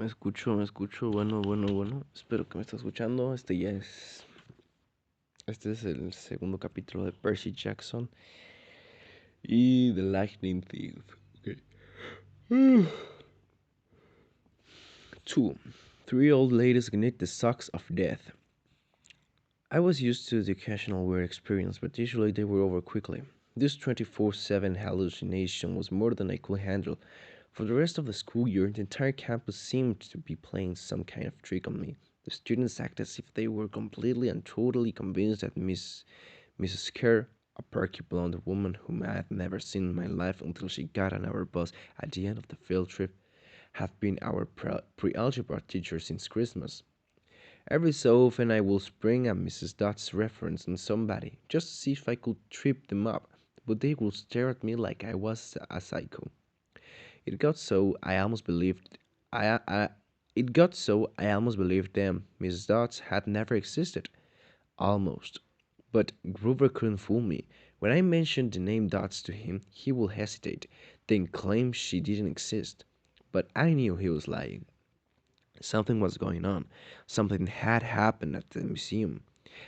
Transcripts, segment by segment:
Me escucho, bueno, bueno, bueno. Espero que me estés escuchando. Este es el segundo capítulo de Percy Jackson y The Lightning Thief. Okay. 2. Three old ladies knit the socks of death. I was used to the occasional weird experience, but usually they were over quickly. This 24/7 hallucination was more than I could handle. For the rest of the school year, the entire campus seemed to be playing some kind of trick on me. The students acted as if they were completely and totally convinced that Mrs. Kerr, a perky blonde woman whom I had never seen in my life until she got on our bus at the end of the field trip, had been our pre-algebra teacher since Christmas. Every so often I will spring a Mrs. Dodd's reference on somebody, just to see if I could trip them up, but they would stare at me like I was a psycho. It got so I almost believed I it got so I almost believed them. Mrs. Dodds had never existed. Almost. But Groover couldn't fool me. When I mentioned the name Dodds to him, he would hesitate, then claim she didn't exist. But I knew he was lying. Something was going on. Something had happened at the museum.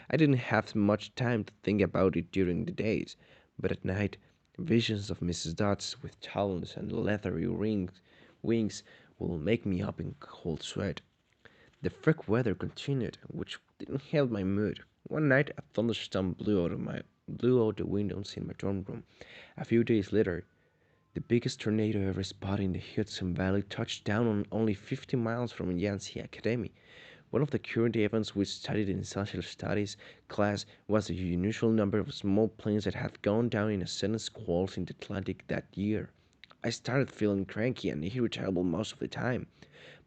I didn't have much time to think about it during the days, but at night, visions of Mrs. Dodds with talons and leathery wings will make me up in cold sweat. The freak weather continued, which didn't help my mood. One night, a thunderstorm blew out the windows in my dorm room. A few days later, the biggest tornado ever spotted in the Hudson Valley touched down on only 50 miles from Yancey Academy. One of the current events we studied in social studies class was the unusual number of small planes that had gone down in a sudden squalls in the Atlantic that year. I started feeling cranky and irritable most of the time.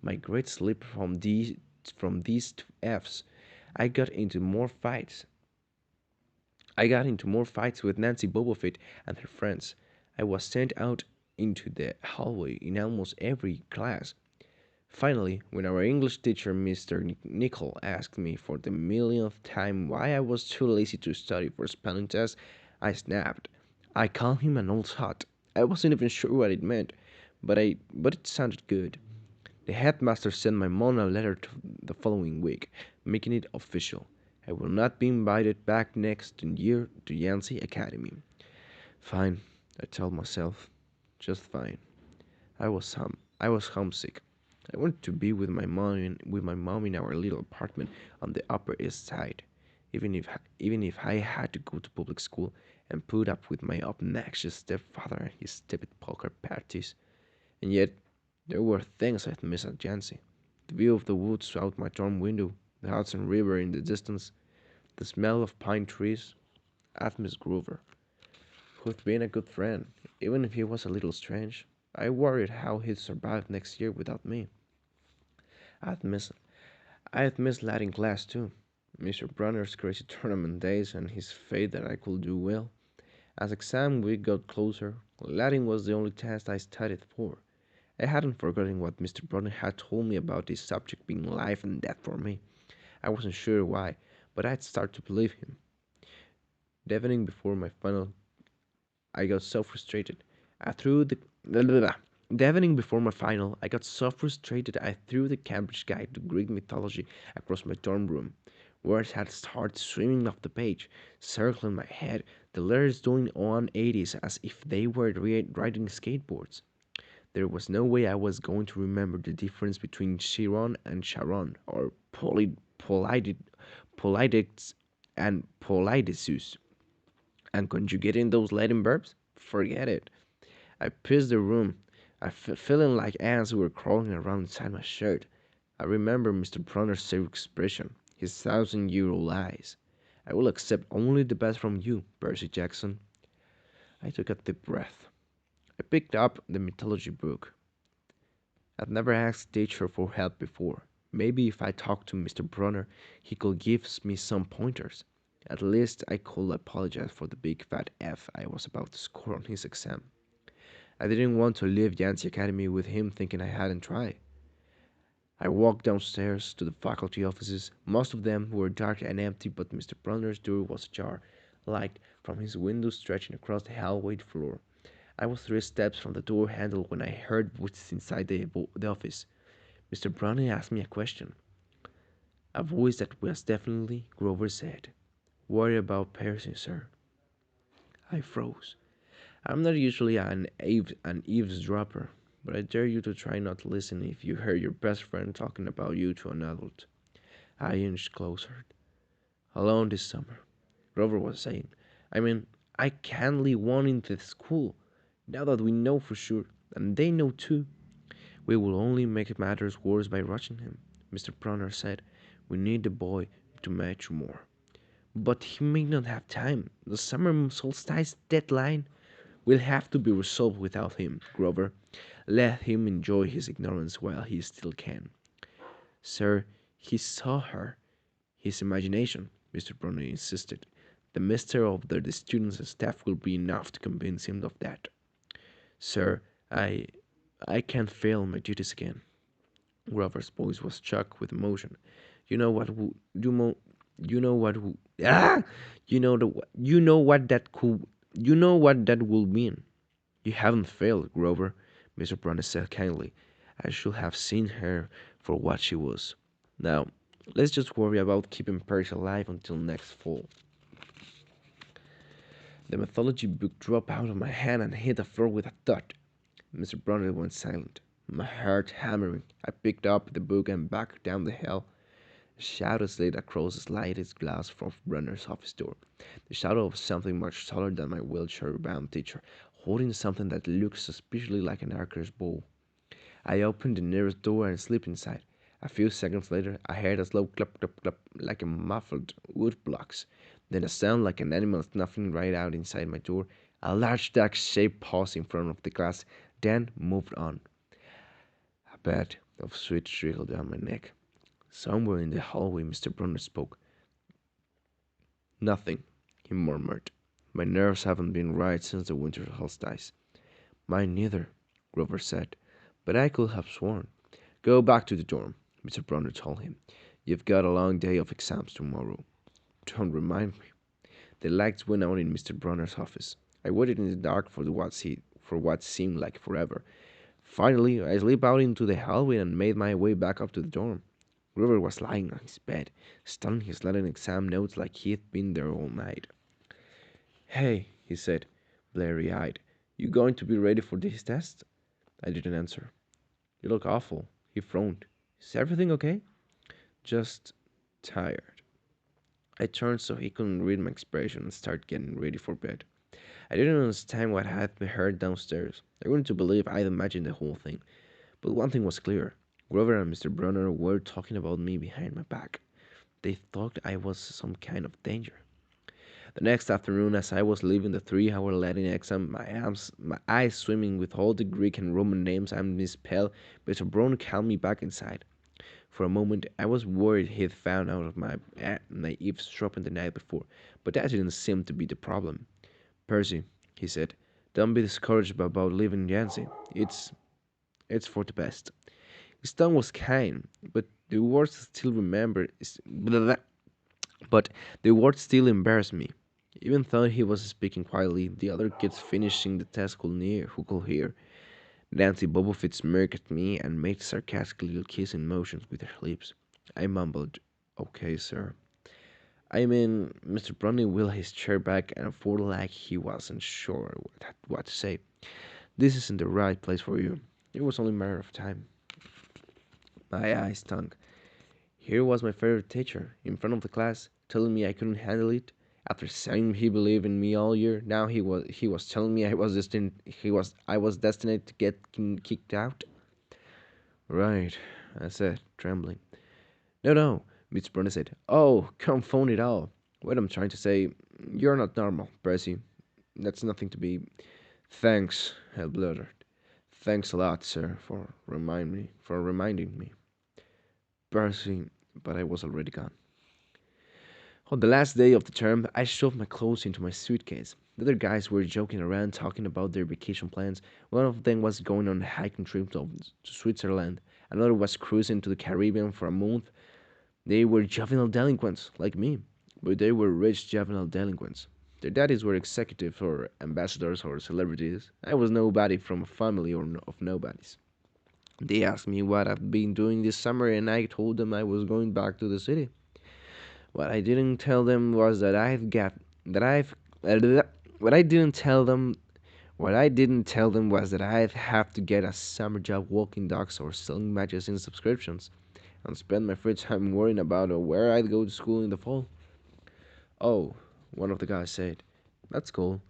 My grades slipped from these to F's. I got into more fights. I got into more fights with Nancy Bobofit and her friends. I was sent out into the hallway in almost every class. Finally, when our English teacher, Mr. Nicol, asked me for the millionth time why I was too lazy to study for spelling tests, I snapped. I called him an old sot. I wasn't even sure what it meant, but it sounded good. The headmaster sent my mom a letter the following week, making it official. I will not be invited back next year to Yancey Academy. Fine, I told myself. Just fine. I was homesick. I wanted to be with my mom in our little apartment on the Upper East Side, even if I had to go to public school and put up with my obnoxious stepfather and his stupid poker parties. And yet, there were things I'd miss at Jancy. The view of the woods out my dorm window, the Hudson River in the distance, the smell of pine trees. I'd miss Groover, who'd been a good friend, even if he was a little strange. I worried how he'd survive next year without me. I'd miss I'd miss Latin class too. Mr. Brunner's crazy tournament days and his faith that I could do well. As exam week got closer, Latin was the only test I studied for. I hadn't forgotten what Mr. Brunner had told me about this subject being life and death for me. I wasn't sure why, but I'd start to believe him. The evening before my final, I got so frustrated. I threw the blah, blah, blah. The evening before my final, I got so frustrated I threw the Cambridge Guide to Greek mythology across my dorm room. Words had started swimming off the page, circling my head, the letters doing 180s as if they were riding skateboards. There was no way I was going to remember the difference between Chiron and Sharon, or Polidex and Polidesus. And conjugating those Latin verbs? Forget it. I paced the room, feeling like ants were crawling around inside my shirt. I remember Mr. Bronner's serious expression, his 1,000-year-old eyes. I will accept only the best from you, Percy Jackson. I took a deep breath. I picked up the mythology book. I'd never asked teacher for help before. Maybe if I talked to Mr. Bronner, he could give me some pointers. At least I could apologize for the big fat F I was about to score on his exam. I didn't want to leave Yancey Academy with him thinking I hadn't tried. I walked downstairs to the faculty offices. Most of them were dark and empty, but Mr. Bronner's door was ajar, light from his window stretching across the hallway floor. I was 3 steps from the door handle when I heard voices inside the office. Mr. Brownie asked me a question. A voice that was definitely Grover said, "Worry about Percy, sir." I froze. I'm not usually an eavesdropper, but I dare you to try not to listen if you hear your best friend talking about you to an adult. I inched closer. "Alone this summer," Grover was saying. "I mean, I can't leave one in the school, now that we know for sure, and they know too. We will only make matters worse by rushing him," Mr. Brunner said. "We need the boy to mature more." "But he may not have time. The summer solstice deadline will have to be resolved without him, Grover. Let him enjoy his ignorance while he still can." "Sir, he saw her. His imagination," Mr. Brunner insisted. "The mystery of the students and staff will be enough to convince him of that." "Sir, I can't fail my duties again." Grover's voice was choked with emotion. "You know what you mo- you know what you know you know what that could you know what that will mean." "You haven't failed, Grover," Mr. Brunner said kindly. "I should have seen her for what she was. Now, let's just worry about keeping Percy alive until next fall." The mythology book dropped out of my hand and hit the floor with a thud. Mr. Brunner went silent, my heart hammering. I picked up the book and backed down the hill. A shadow slid across the sliding glass from Brunner's office door. The shadow of something much taller than my wheelchair-bound teacher, holding something that looked suspiciously like an archer's bow. I opened the nearest door and slipped inside. A few seconds later, I heard a slow clup clup clup like a muffled wood blocks. Then a sound like an animal snuffing right out inside my door. A large dark-shaped paused in front of the glass, then moved on. A bed of sweat trickled down my neck. Somewhere in the hallway, Mr. Brunner spoke. "Nothing," he murmured. "My nerves haven't been right since the winter solstice." "Mine neither," Grover said. "But I could have sworn—" "Go back to the dorm," Mr. Brunner told him. "You've got a long day of exams tomorrow." "Don't remind me." The lights went out in Mr. Brunner's office. I waited in the dark for what seemed like forever. Finally, I slipped out into the hallway and made my way back up to the dorm. Grover was lying on his bed, studying his Latin exam notes like he'd been there all night. "Hey," he said, bleary-eyed, "you going to be ready for this test?" I didn't answer. "You look awful." He frowned. "Is everything okay?" "Just tired." I turned so he couldn't read my expression and started getting ready for bed. I didn't understand what had been heard downstairs. I wanted to believe I'd imagined the whole thing. But one thing was clear. Grover and Mr. Brunner were talking about me behind my back. They thought I was some kind of danger. The next afternoon, as I was leaving the 3-hour Latin exam, my eyes swimming with all the Greek and Roman names I misspelled, Mr. Brunner called me back inside. For a moment, I was worried he'd found out of my eavesdropping the night before, but that didn't seem to be the problem. "Percy," he said, "don't be discouraged about leaving Yancy. It's for the best." His tone was kind, but the words still remember, but the words still embarrassed me. Even though he was speaking quietly, the other kids finishing the test who could hear. Nancy Bobofit smirked at me and made sarcastic little kissing motions with her lips. I mumbled, "Okay, sir." I mean, Mr. Browning wheeled his chair back and forth like he wasn't sure what to say. "This isn't the right place for you." It was only a matter of time. My eyes stung. Here was my favorite teacher, in front of the class, telling me I couldn't handle it. After saying he believed in me all year, now he was telling me I was destined to get kicked out. "Right," I said, trembling. "No, no," Miss Brunner said. "Oh, confound it all. What I'm trying to say, you're not normal, Percy. That's nothing to be—" "Thanks," I blurted. "Thanks a lot, sir, for reminding me." Percy, but I was already gone. On the last day of the term, I shoved my clothes into my suitcase. The other guys were joking around, talking about their vacation plans. One of them was going on a hiking trip to Switzerland. Another was cruising to the Caribbean for a month. They were juvenile delinquents, like me, but they were rich juvenile delinquents. Their daddies were executives or ambassadors or celebrities. I was nobody from a family of nobodies. They asked me what I've been doing this summer, and I told them I was going back to the city. What I didn't tell them was that I've got that I've what I didn't tell them what I didn't tell them was that I'd have to get a summer job walking dogs or selling magazine subscriptions and spend my free time worrying about where I'd go to school in the fall. Oh, one of the guys said. That's cool.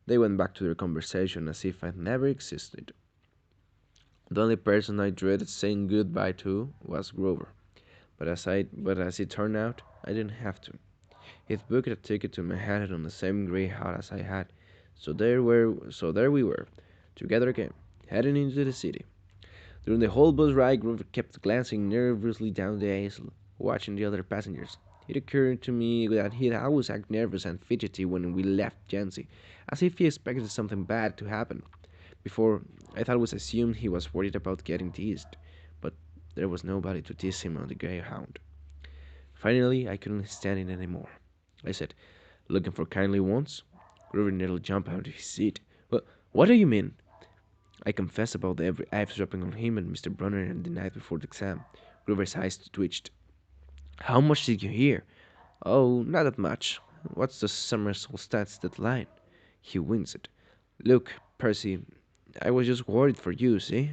They went back to their conversation as if I'd never existed. The only person I dreaded saying goodbye to was Grover. But as it turned out, I didn't have to. He'd booked a ticket to Manhattan on the same Greyhound as I had, so there we were, together again, heading into the city. During the whole bus ride, Grover kept glancing nervously down the aisle, watching the other passengers. It occurred to me that he'd always act nervous and fidgety when we left Jancy, as if he expected something bad to happen. Before, I thought it was assumed he was worried about getting teased, but there was nobody to tease him on the Greyhound. Finally, I couldn't stand it anymore. I said, "Looking for kindly ones?" Grover nearly jumped out of his seat. What do you mean?" I confessed about the eavesdropping on him and Mr. Brunner the night before the exam. Grover's eyes twitched. "How much did you hear?" "Oh, not that much. What's the summer solstice deadline?" He winced. "Look, Percy, I was just worried for you, see?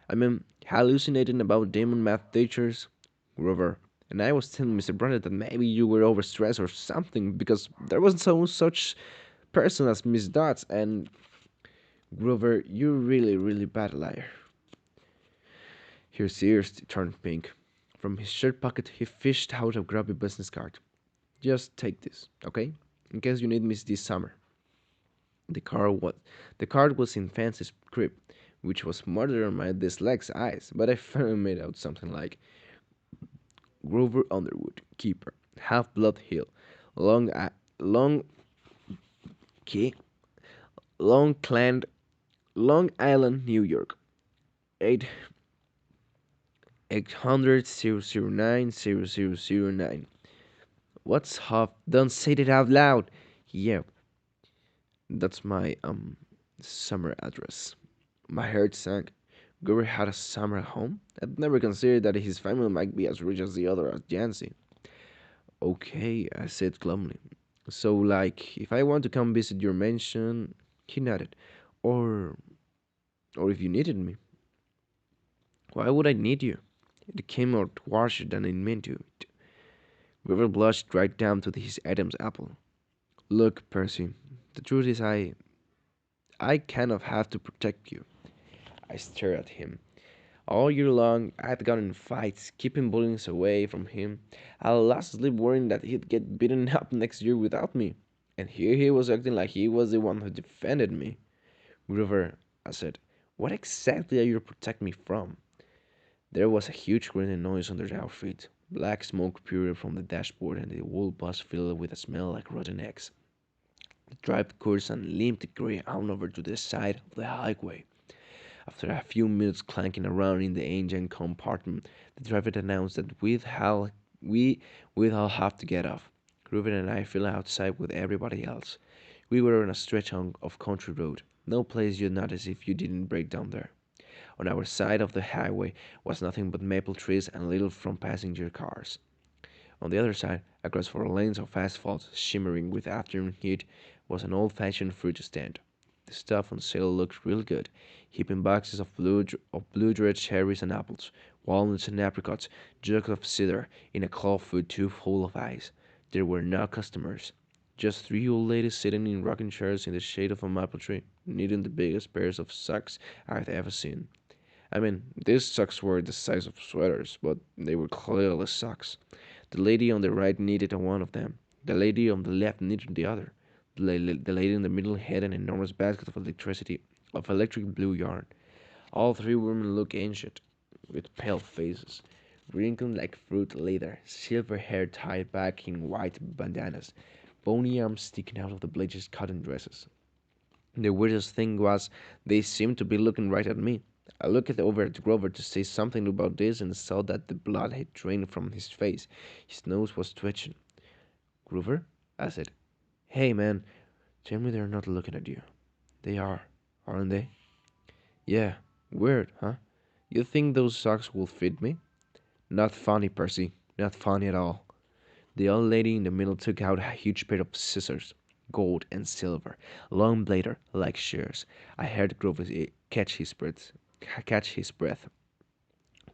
I mean, hallucinating about demon math teachers." "Grover, and I was telling Mr. Brunner that maybe you were overstressed or something because there was no such person as Miss Dodds and Grover, you're really, really bad liar." His ears turned pink. From his shirt pocket, he fished out a grubby business card. "Just take this, okay? In case you need me this summer." The card was, the card was in fancy script, which was smarter than my dyslexic eyes, but I finally made out something like Grover Underwood, keeper, Half Blood Hill, Long, Long, Key, Long Clan, Long Island, New York, 8 800 009 0009. "What's Huff? Don't say it out loud." "Yeah, that's my summer address." My heart sank. Guru had a summer home? I'd never considered that his family might be as rich as the other at Jancy. "Okay," I said glumly. "So, like, if I want to come visit your mansion," he nodded, or or if you needed me." "Why would I need you?" It came out harsher than I meant to. River blushed right down to his Adam's apple. "Look, Percy, the truth is I kind of have to protect you." I stared at him. All year long, I'd gotten in fights, keeping bullies away from him. I lost sleep worrying that he'd get beaten up next year without me. And here he was acting like he was the one who defended me. "Grover," I said, "what exactly are you to protect me from?" There was a huge grinding noise under our feet. Black smoke poured from the dashboard, and the whole bus filled with a smell like rotten eggs. The driver cursed and limped the grey on over to the side of the highway. After a few minutes clanking around in the engine compartment, the driver announced that we'd all have to get off. Ruben and I fell outside with everybody else. We were on a stretch of country road, no place you'd notice if you didn't break down there. On our side of the highway was nothing but maple trees and little from passenger cars. On the other side, across 4 lanes of asphalt shimmering with afternoon heat, was an old-fashioned fruit stand. The stuff on sale looked real good, heaping boxes of blue-red cherries and apples, walnuts and apricots, jugs of cider, in a cold-food tube full of ice. There were no customers, just 3 old ladies sitting in rocking chairs in the shade of a maple tree, knitting the biggest pairs of socks I'd ever seen. I mean, these socks were the size of sweaters, but they were clearly socks. The lady on the right knitted one of them. The lady on the left knitted the other. The lady in the middle had an enormous basket of electric blue yarn. All 3 women looked ancient, with pale faces, wrinkled like fruit leather, silver hair tied back in white bandanas, bony arms sticking out of the bleached cotton dresses. The weirdest thing was they seemed to be looking right at me. I looked over at Grover to say something about this and saw that the blood had drained from his face. His nose was twitching. "Grover?" I said. "Hey, man, tell me they're not looking at you." "They are, aren't they?" "Yeah, weird, huh?" You think those socks will fit me? Not funny, Percy. Not funny at all. The old lady in the middle took out a huge pair of scissors, gold and silver, long bladed like shears. I heard Grover catch his breath.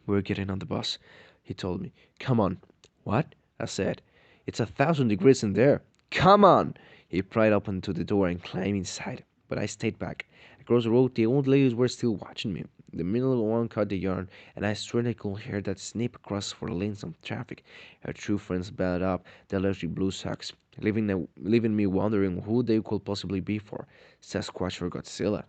We're getting on the bus, he told me. Come on. What? I said. It's 1,000 degrees in there. Come on! He pried open to the door and climbed inside, but I stayed back. Across the road, the old ladies were still watching me. The middle one cut the yarn, and I swear I could hear that snip across 4 lanes of traffic. Her true friends bellowed up the electric blue socks, leaving me wondering who they could possibly be for Sasquatch or Godzilla.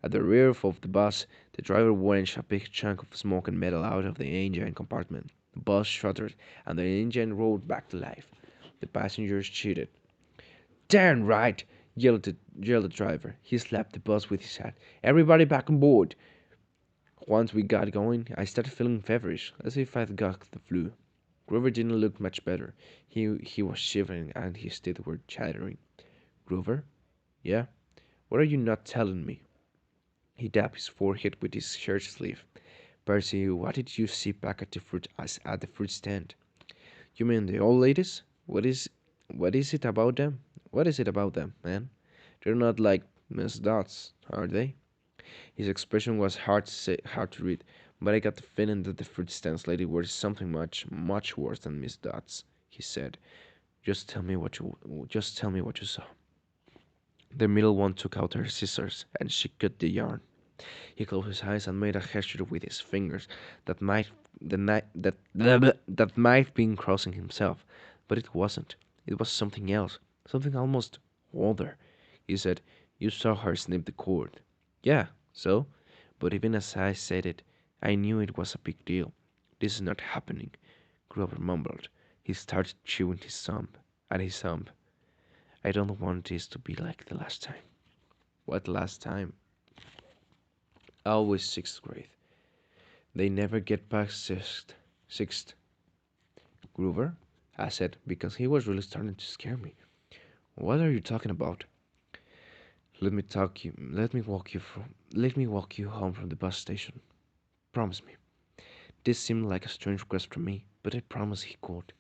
At the rear of the bus, the driver wrenched a big chunk of smoke and metal out of the engine compartment. The bus shuddered, and the engine roared back to life. The passengers cheered. Darn right! Yelled the driver. He slapped the bus with his hat. Everybody back on board! Once we got going, I started feeling feverish, as if I'd got the flu. Grover didn't look much better. He was shivering, and his teeth were chattering. Grover? Yeah? What are you not telling me? He dabbed his forehead with his shirt sleeve. Percy, what did you see back at the fruit stand? You mean the old ladies? What is it about them? What is it about them, man? They're not like Miss Dots, are they? His expression was hard to read, but I got the feeling that the fruit stands lady was something much worse than Miss Dots. He said, Just tell me what you saw." The middle one took out her scissors, and she cut the yarn. He closed his eyes and made a gesture with his fingers that might that might have been crossing himself, but it wasn't. It was something else, something almost older. He said, "You saw her snip the cord." Yeah, so? But even as I said it, I knew it was a big deal. This is not happening, Grover mumbled. He started chewing his thumb. I don't want this to be like the last time. What last time? Always sixth grade. They never get past sixth. Grover? I said, because he was really starting to scare me. What are you talking about? Let me walk you home from the bus station. Promise me. This seemed like a strange request from me, but I promised he could.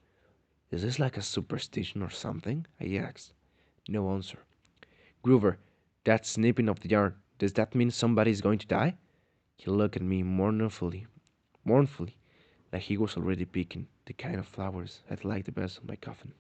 Is this like a superstition or something? I asked. No answer. Grover, that snipping of the yarn, does that mean somebody is going to die? He looked at me mournfully, like he was already picking the kind of flowers I'd like the best on my coffin.